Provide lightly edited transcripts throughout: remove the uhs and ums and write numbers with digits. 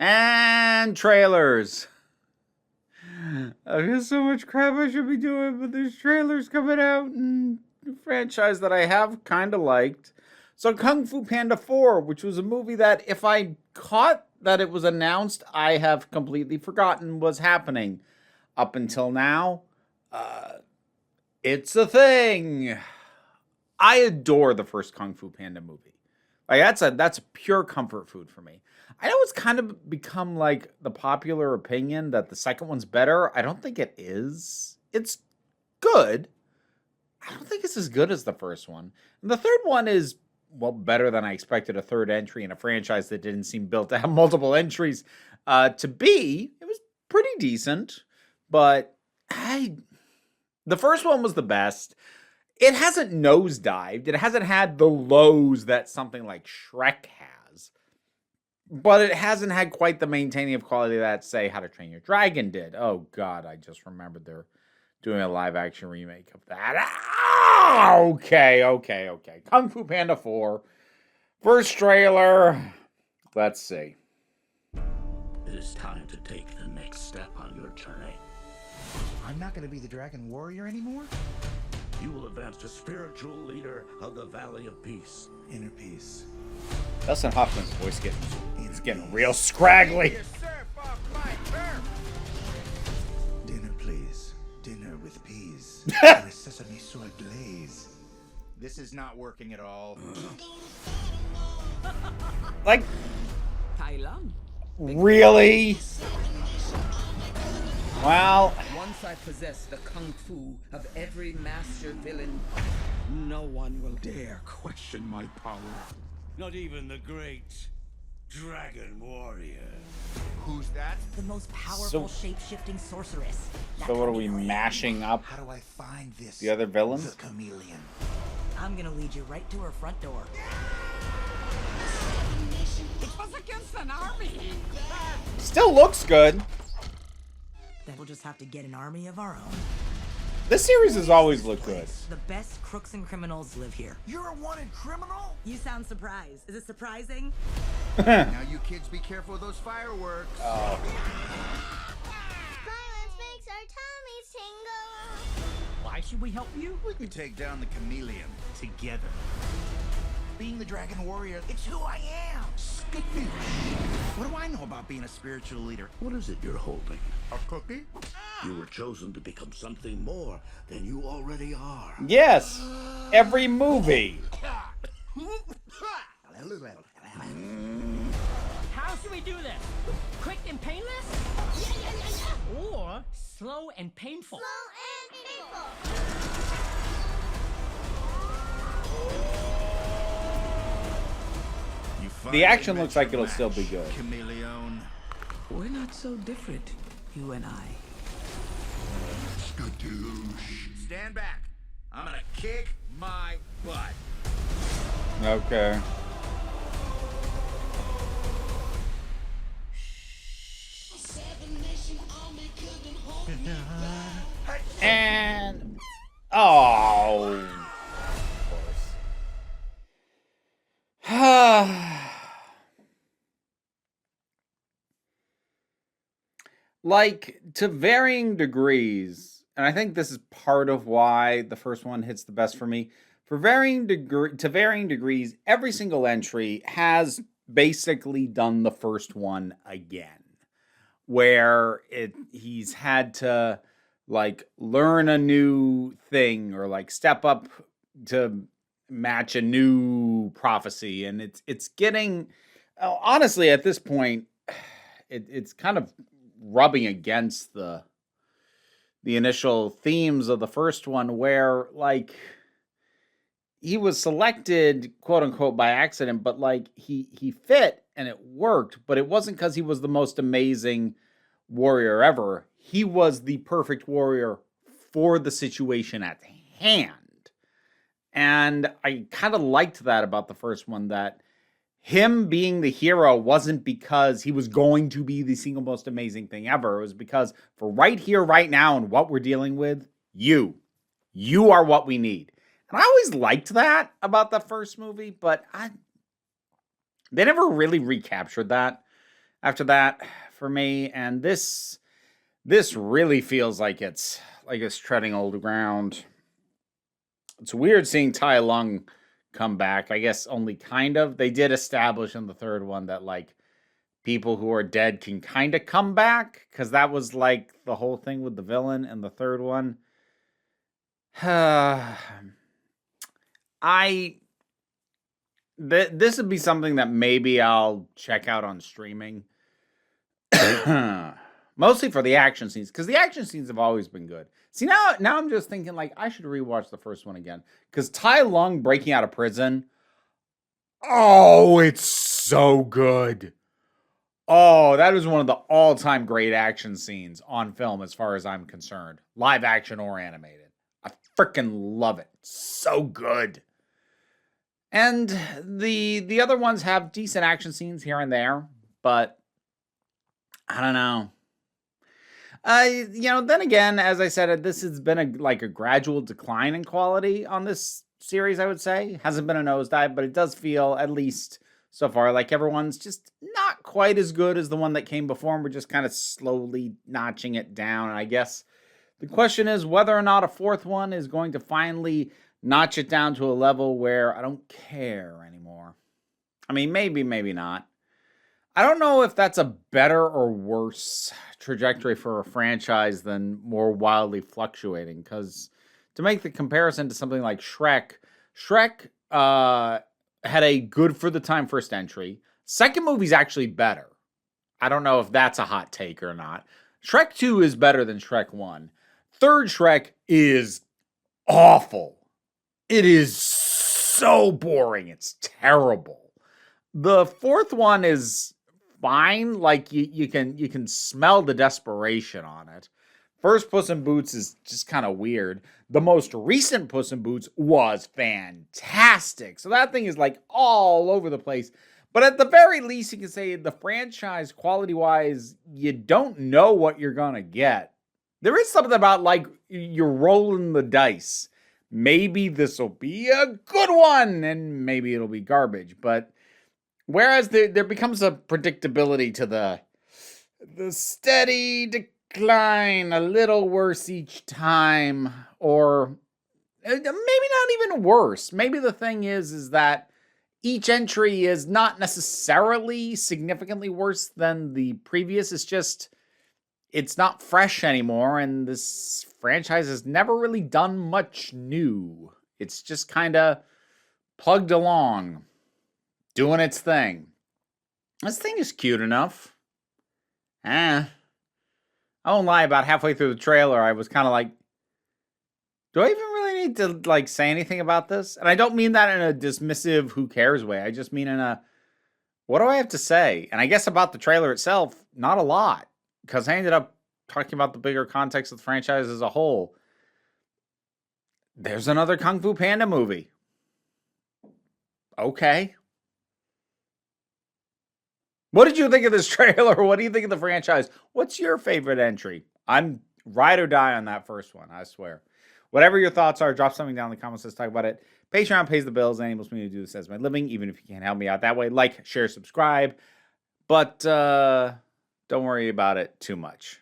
And trailers. I've got so much crap I should be doing, but there's trailers coming out and a franchise that I have kind of liked. So Kung Fu Panda 4, which was a movie that if I caught that it was announced, I have completely forgotten was happening up until now. Uh, it's a thing. I adore the first Kung Fu Panda movie. Like that's a pure comfort food for me. I know it's kind of become like the popular opinion that the second one's better. I don't think it is. It's good. I don't think it's as good as the first one. And the third one is, well, better than I expected a third entry in a franchise that didn't seem built to have multiple entries to be. It was pretty decent, but the first one was the best. It hasn't nosedived. It hasn't had the lows that something like Shrek has. But it hasn't had quite the maintaining of quality that, say, How to Train Your Dragon did. Oh, God, I just remembered they're doing a live-action remake of that. Okay. Kung Fu Panda 4. First trailer. Let's see. It is time to take the next step on your journey. I'm not going to be the Dragon Warrior anymore? You will advance to spiritual leader of the Valley of Peace. Inner peace. Dustin Hoffman's voice getting real scraggly. Dinner, please. Dinner with peas. And a sesame soy glaze. This is not working at all. Like, Thailand. really? Well, Once I possess the kung fu of every master villain, no one will dare question my power. Not even the great Dragon Warrior. Who's that? The most powerful shape-shifting sorceress. so what are we mashing up How do I find this? the other The villains? chameleon. I'm gonna lead you right to her front door. It was against an army. Still looks good. Then we'll just have to get an army of our own. This series has always looked good. The best crooks and criminals live here. You're a wanted criminal? You sound surprised. Is it surprising? Now you kids be careful of those fireworks. Violence makes our tummies tingle. Why should we help you? We can take down the chameleon together. Being the Dragon Warrior, it's who I am. What do I know about being a spiritual leader? What is it you're holding? A cookie? You were chosen to become something more than you already are. Yes, every movie. How should we do this? Quick and painless? Or slow and painful? Slow and painful. The action looks like it'll still be good. Chameleon. We're not so different, you and I. Skadoosh. Stand back. I'm gonna kick my butt. Okay. And oh, of course. Like, to varying degrees, and I think this is part of why the first one hits the best for me. To varying degrees, every single entry has basically done the first one again, where he's had to like learn a new thing or like step up to match a new prophecy, and it's getting honestly at this point it's kind of rubbing against the initial themes of the first one, where like he was selected quote unquote by accident, but like he fit and it worked, but it wasn't because he was the most amazing warrior ever. He was the perfect warrior for the situation at hand. And I kind of liked that about the first one, that him being the hero wasn't because he was going to be the single most amazing thing ever. It was because for right here, right now, and what we're dealing with, you are what we need. And I always liked that about the first movie, but they never really recaptured that. after that for me, and this really feels like it's treading old ground. It's weird seeing Tai Lung come back. I guess only kind of. They did establish in the third one that like people who are dead can kind of come back, because that was like the whole thing with the villain in the third one. This would be something that maybe I'll check out on streaming. Mostly for the action scenes, because the action scenes have always been good. See, now I'm just thinking, like, I should rewatch the first one again. Because Tai Lung breaking out of prison, oh, it's so good. Oh, that is one of the all-time great action scenes on film as far as I'm concerned. Live action or animated. I freaking love it. So good. And the other ones have decent action scenes here and there, but I don't know. Then again, as I said, this has been a gradual decline in quality on this series, I would say. Hasn't been a nosedive, but it does feel, at least so far, like everyone's just not quite as good as the one that came before, and we're just kind of slowly notching it down. And I guess the question is whether or not a fourth one is going to finally notch it down to a level where I don't care anymore. I mean, maybe, maybe not. I don't know if that's a better or worse trajectory for a franchise than more wildly fluctuating, because to make the comparison to something like Shrek had a good for the time first entry. Second movie's actually better. I don't know if that's a hot take or not. Shrek 2 is better than Shrek 1. Third Shrek is awful. It is so boring. It's terrible. The fourth one is fine. Like you can smell the desperation on it. First Puss in Boots is just kind of weird. The most recent Puss in Boots was fantastic. So that thing is like all over the place. But at the very least, you can say the franchise, quality-wise, you don't know what you're going to get. There is something about like you're rolling the dice. Maybe this will be a good one, and maybe it'll be garbage. But whereas there becomes a predictability to the steady decline, a little worse each time, or maybe not even worse. Maybe the thing is that each entry is not necessarily significantly worse than the previous. It's just, it's not fresh anymore, and this franchise has never really done much new. It's just kind of plugged along, doing its thing. This thing is cute enough. I won't lie, about halfway through the trailer, I was kind of like, do I even really need to like say anything about this? And I don't mean that in a dismissive, who cares way. I just mean in a, what do I have to say? And I guess about the trailer itself, not a lot, because I ended up talking about the bigger context of the franchise as a whole. There's another Kung Fu Panda movie. Okay. What did you think of this trailer? What do you think of the franchise? What's your favorite entry? I'm ride or die on that first one, I swear. Whatever your thoughts are, drop something down in the comments. Let's talk about it. Patreon pays the bills and enables me to do this as my living, even if you can't help me out that way. Like, share, subscribe. But don't worry about it too much.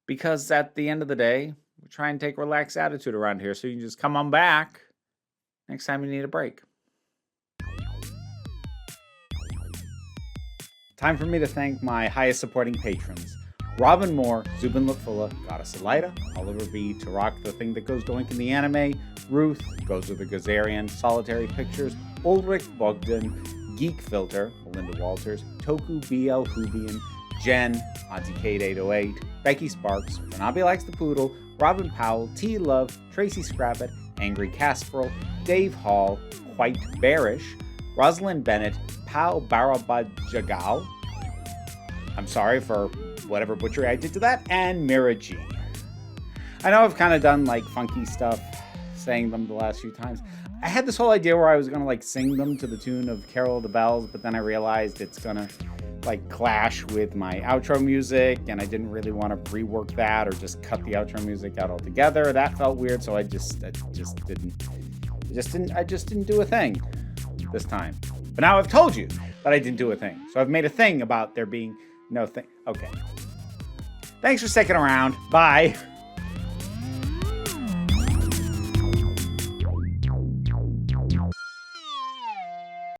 Because at the end of the day, we try and take a relaxed attitude around here, so you can just come on back next time you need a break. Time for me to thank my highest supporting patrons. Robin Moore, Zubin Lutfula, Goddess Elida, Oliver B, Tarak, The Thing That Goes Doink in the Anime, Ruth, Goes with the Gazarian, Solitary Pictures, Ulrich Bogdan, Geek Filter, Melinda Walters, Toku BL Hubian, Jen, Auntie Kate 808, Becky Sparks, Renabi Likes the Poodle, Robin Powell, T Love, Tracy Scrappet, Angry Casperl, Dave Hall, Quite Bearish, Rosalind Bennett, Pao Barabajagal, I'm sorry for whatever butchery I did to that, and Mira G. I know I've kind of done like funky stuff saying them the last few times. I had this whole idea where I was gonna like sing them to the tune of Carol of the Bells, but then I realized it's gonna like clash with my outro music, and I didn't really want to rework that or just cut the outro music out altogether. That felt weird, so I just didn't do a thing this time. But now I've told you, but I didn't do a thing. So I've made a thing about there being no thing. Okay. Thanks for sticking around. Bye.